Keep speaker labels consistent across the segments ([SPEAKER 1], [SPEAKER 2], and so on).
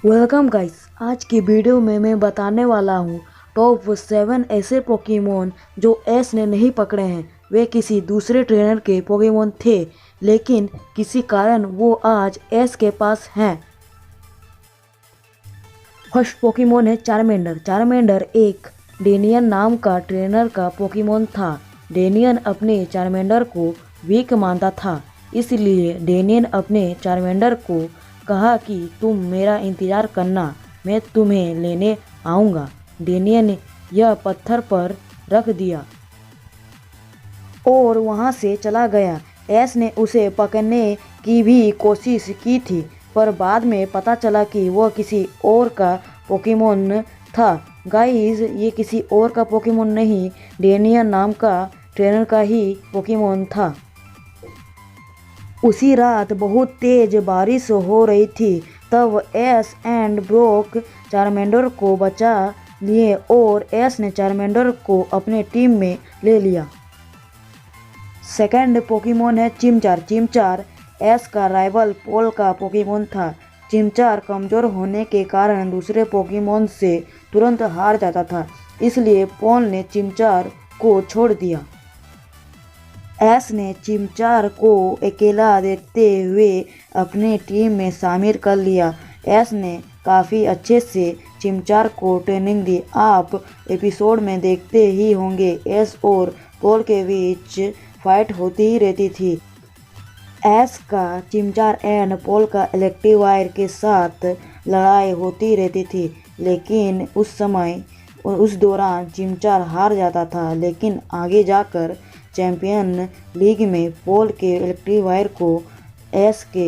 [SPEAKER 1] Welcome guys. आज की video में मैं बताने वाला हूँ टॉप 7 ऐसे पोकेमोन जो एस ने नहीं पकड़े हैं। वे किसी दूसरे ट्रेनर के पोकेमोन थे, लेकिन किसी कारण वो आज एस के पास हैं। फर्स्ट पोकेमोन है चारमेंडर। चारमेंडर एक डेनियन नाम का ट्रेनर का पोकेमोन था। डेनियन अपने चारमेंडर को वीक मानता था, इसलिए डेनियन अपने चारमेंडर को कहा कि तुम मेरा इंतज़ार करना, मैं तुम्हें लेने आऊँगा। डेनियन ने यह पत्थर पर रख दिया और वहाँ से चला गया। एस ने उसे पकड़ने की भी कोशिश की थी, पर बाद में पता चला कि वह किसी और का पोकेमोन था। गाइस, ये किसी और का पोकेमोन नहीं, डेनियन नाम का ट्रेनर का ही पोकेमोन था। उसी रात बहुत तेज बारिश हो रही थी, तब एस एंड ब्रोक चारमेंडर को बचा लिए और एस ने चारमेंडर को अपने टीम में ले लिया। सेकंड पोकेमोन है चिमचार। चिमचार एस का राइवल पोल का पोकेमोन था। चिमचार कमज़ोर होने के कारण दूसरे पोकेमोन से तुरंत हार जाता था, इसलिए पोल ने चिमचार को छोड़ दिया। एस ने चिमचार को अकेला देखते हुए अपनी टीम में शामिल कर लिया। एस ने काफ़ी अच्छे से चिमचार को ट्रेनिंग दी। आप एपिसोड में देखते ही होंगे, एस और पोल के बीच फाइट होती ही रहती थी। एस का चिमचार एंड पोल का इलेक्ट्रीवायर के साथ लड़ाई होती रहती थी, लेकिन उस दौरान चिमचार हार जाता था। लेकिन आगे जाकर चैंपियन लीग में पोल के इलेक्ट्रीवायर को एस के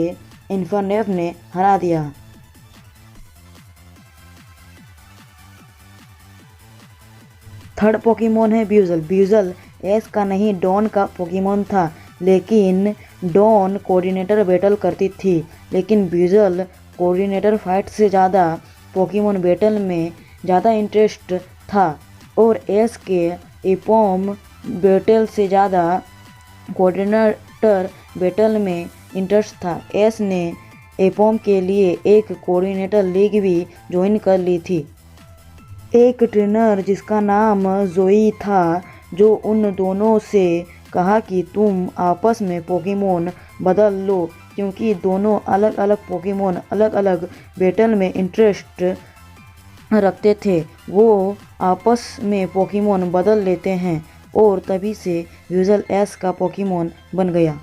[SPEAKER 1] इन्फर्नेफ ने हरा दिया। थर्ड पोकेमोन है ब्यूजल। ब्यूजल एस का नहीं, डॉन का पोकेमोन था, लेकिन डॉन कोऑर्डिनेटर बैटल करती थी। लेकिन ब्यूजल कोऑर्डिनेटर फाइट से ज़्यादा पोकेमोन बैटल में ज़्यादा इंटरेस्ट था और एस के एपोम बैटल से ज़्यादा कोऑर्डिनेटर बैटल में इंटरेस्ट था। एस ने एपोम के लिए एक कोऑर्डिनेटर लीग भी ज्वाइन कर ली थी। एक ट्रेनर जिसका नाम जोई था, जो उन दोनों से कहा कि तुम आपस में पोकेमोन बदल लो, क्योंकि दोनों अलग अलग पोकेमोन अलग अलग बैटल में इंटरेस्ट रखते थे। वो आपस में पोकेमोन बदल लेते हैं और तभी से ब्यूजल एस का पोकेमोन बन गया।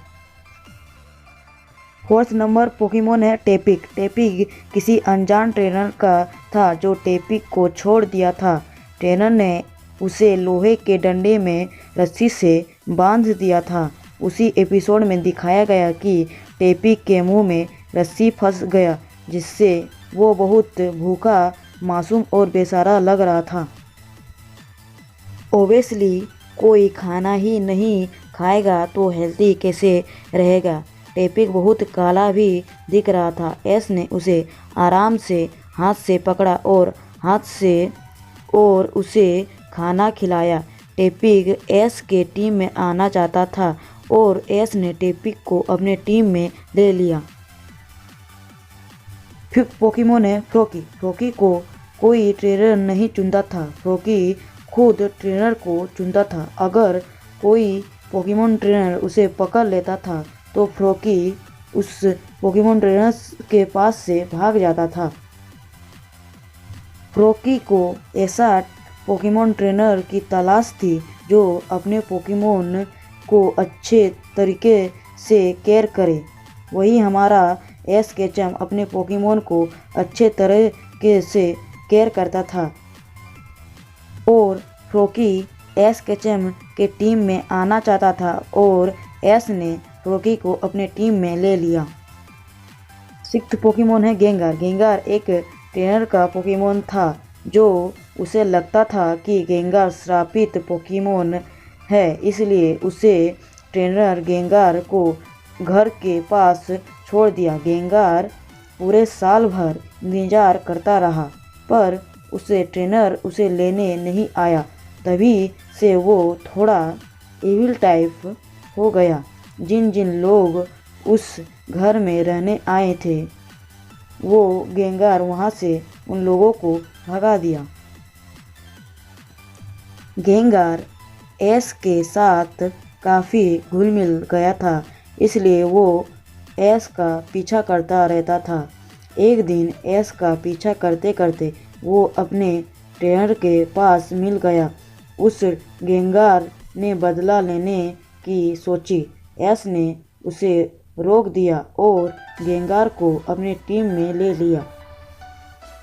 [SPEAKER 1] फोर्थ नंबर पोकेमोन है टेपिक। टेपिक किसी अनजान ट्रेनर का था जो टेपिक को छोड़ दिया था। ट्रेनर ने उसे लोहे के डंडे में रस्सी से बांध दिया था। उसी एपिसोड में दिखाया गया कि टेपिक के मुंह में रस्सी फंस गया, जिससे वो बहुत भूखा, मासूम और बेसहारा लग रहा था। ओबियसली कोई खाना ही नहीं खाएगा तो हेल्दी कैसे रहेगा। टेपिक बहुत काला भी दिख रहा था। एस ने उसे आराम से हाथ से पकड़ा और उसे खाना खिलाया। टेपिक एस के टीम में आना चाहता था और एस ने टेपिक को अपने टीम में ले लिया। फिफ्थ पोकेमोन है फ्रोकी। फ्रोकी को कोई ट्रेनर नहीं चुनता था, फ्रोकी खुद ट्रेनर को चुनता था। अगर कोई पोकेमोन ट्रेनर उसे पकड़ लेता था तो फ्रोकी उस पोकेमोन ट्रेनर के पास से भाग जाता था। फ्रोकी को ऐसा पोकेमोन ट्रेनर की तलाश थी जो अपने पोकेमोन को अच्छे तरीके से केयर करे। वही हमारा एस केचम अपने पोकेमोन को अच्छे तरीके से केयर करता था और फ्रोकी एस केचम के टीम में आना चाहता था और एस ने फ्रोकी को अपने टीम में ले लिया। सिक्स्थ पोकेमोन है गेंगार। गेंगार एक ट्रेनर का पोकेमोन था, जो उसे लगता था कि गेंगार श्रापित पोकेमोन है, इसलिए उसे ट्रेनर गेंगार को घर के पास छोड़ दिया। गेंगार पूरे साल भर इंतजार करता रहा, पर उसे ट्रेनर उसे लेने नहीं आया। तभी से वो थोड़ा इविल टाइप हो गया। जिन जिन लोग उस घर में रहने आए थे, वो गेंगार वहाँ से उन लोगों को भगा दिया। गेंगार एस के साथ काफ़ी घुल मिल गया था, इसलिए वो एस का पीछा करता रहता था। एक दिन एस का पीछा करते करते वो अपने ट्रेनर के पास मिल गया। उस गेंगार ने बदला लेने की सोची। एस ने उसे रोक दिया और गेंगार को अपनी टीम में ले लिया।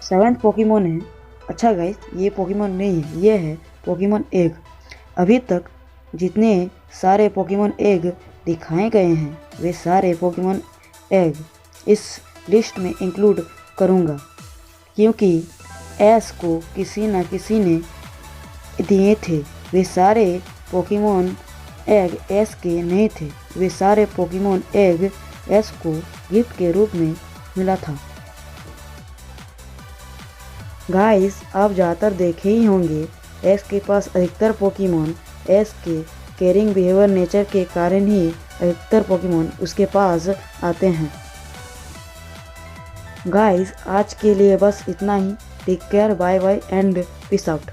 [SPEAKER 1] 7th पोकेमोन है, अच्छा गाइस ये पोकेमोन नहीं है, ये है पोकेमोन एग। अभी तक जितने सारे पोकेमोन एग दिखाए गए हैं वे सारे पोकेमोन एग इस लिस्ट में इंक्लूड करूँगा, क्योंकि एस को किसी न किसी ने दिए थे। वे सारे पोकेमोन एग एस के नहीं थे, वे सारे पोकेमोन एग एस को गिफ्ट के रूप में मिला था। गाइस आप ज़्यादातर देखे ही होंगे एस के पास अधिकतर पोकेमोन एस के केयरिंग बिहेवियर नेचर के कारण ही अधिकतर पोकेमोन उसके पास आते हैं। गाइस आज के लिए बस इतना ही। Take care, bye bye and peace out.